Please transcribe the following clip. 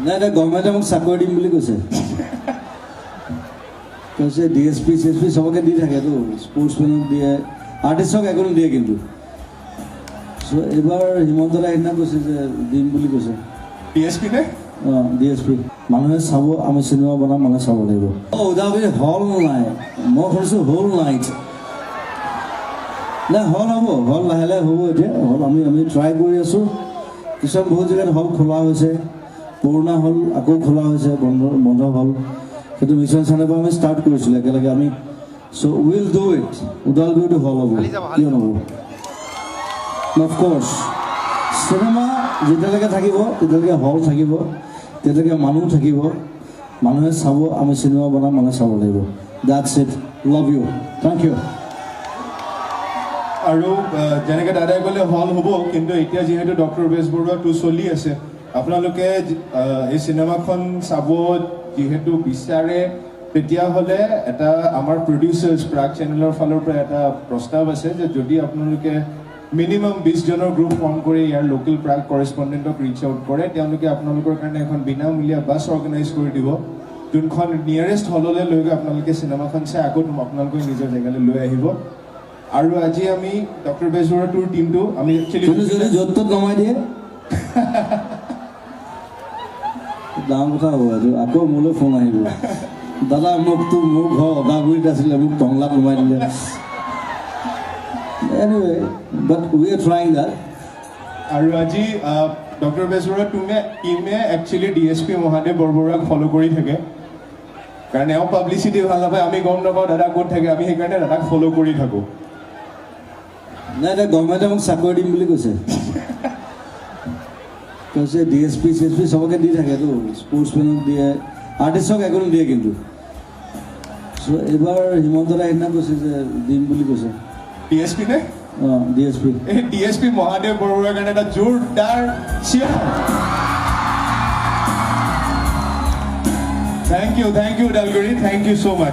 নাই এটা গভৰ্ণমেণ্টে মোক চাকৰি দিম বুলি কৈছে কৈছে DSP CSP সবকে দি থাকেতো স্পৰ্টছমেনক দিয়ে আৰ্টিষ্টক একো নিদিয়ে কিন্তু সো এবাৰ হিমন্ত দাই সেইদিনা কৈছে যে দিম বুলি কৈছে DSP নে DSP মানুহে চাব আমি চিনেমা বনাম মানুহে চাব লাগিব ওদালগুৰি হল নাই মই শুনিছোঁ হল নাইট নাই হল হ'ব হল লাহে লাহে হ'ব এতিয়া হল আমি ট্ৰাই কৰি আছোঁ কিছুমান বহুত জেগাত হল খোলা হৈছে পুৰণা হল আকৌ খোলা হৈছে বন্ধ হল সেইটো মিছন চাইনাৰ পৰা আমি ষ্টাৰ্ট কৰিছিলোঁ একেলগে আমি চ' উইল ডু ইট ওদালগুৰিটো হল হ'ব কিয় নহ'ব অফক'ৰ্ছ চিনেমা যেতিয়ালৈকে থাকিব তেতিয়ালৈকে হল থাকিব তেতিয়ালৈকে মানুহ থাকিব মানুহে চাব আমি চিনেমা বনাম মানুহে চাব লাগিব that's it love you thank you আৰু যেনেকৈ দাদাই ক'লে হল হ'ব কিন্তু এতিয়া যিহেতু ডক্টৰ বেজবৰুৱা 2 চলি আছে আপোনালোকে এই চিনেমাখন চাব যিহেতু বিচাৰে তেতিয়াহ'লে এটা আমাৰ প্ৰডিউচাৰ্ছ প্ৰাগ চেনেলৰ ফালৰ পৰা এটা প্ৰস্তাৱ আছে যে যদি আপোনালোকে মিনিমাম 20 জনৰ গ্ৰুপ ফৰ্ম কৰি ইয়াৰ লোকেল প্ৰাগ কৰেছপণ্ডেণ্টক ৰিচ আউট কৰে তেওঁলোকে আপোনালোকৰ কাৰণে এখন বিনামূলীয়া বাছ অৰ্গেনাইজ কৰি দিব যোনখন নিয়াৰেষ্ট হললৈ লৈ গৈ আপোনালোকে চিনেমাখন চাই আকৌ আপোনালোকে নিজৰ জেগালৈ লৈ আহিব আৰু আজি আমি ডক্টৰ বেজবৰুৱা টুৰ টিমটো আমি যদি য'ত নমাই দিয়ে ডাঙৰ কথা হ'ব এইটো আকৌ মোলৈ ফোন আহিব দাদা মোকতো মোৰ ঘৰ ওদালগুৰিত আছিলে মোক টংলাত নমাই দিলে anyway but we are trying that আৰু আজি ডক্টৰ বেজবৰুৱা টিমে একচুৱেলি DSP মহাদেৱ বৰবৰুৱাক ফ'ল' কৰি থাকে কাৰণ এওঁ পাব্লিচিটি ভাল নাপায় আমি গম নাপাওঁ দাদা ক'ত থাকে আমি সেইকাৰণে দাদাক ফ'ল' কৰি থাকোঁ নাই এতিয়া গভৰ্ণমেণ্টে মোক চাকৰি দিম বুলি কৈছে কৈছে DSP CSP সবকে দি থাকেতো স্পৰ্টছমেনক দিয়ে আৰ্টিষ্টক একো নিদিয়ে কিন্তু চ' এইবাৰ হিমন্ত দাই সেইদিনা কৈছে যে দিম বুলি কৈছে DSP নে DSP এই DSP মহাদেৱ বৰবৰুৱাৰ কাৰণে এটা জোৰদাৰ চিঞৰ thank you Udalguri thank you so much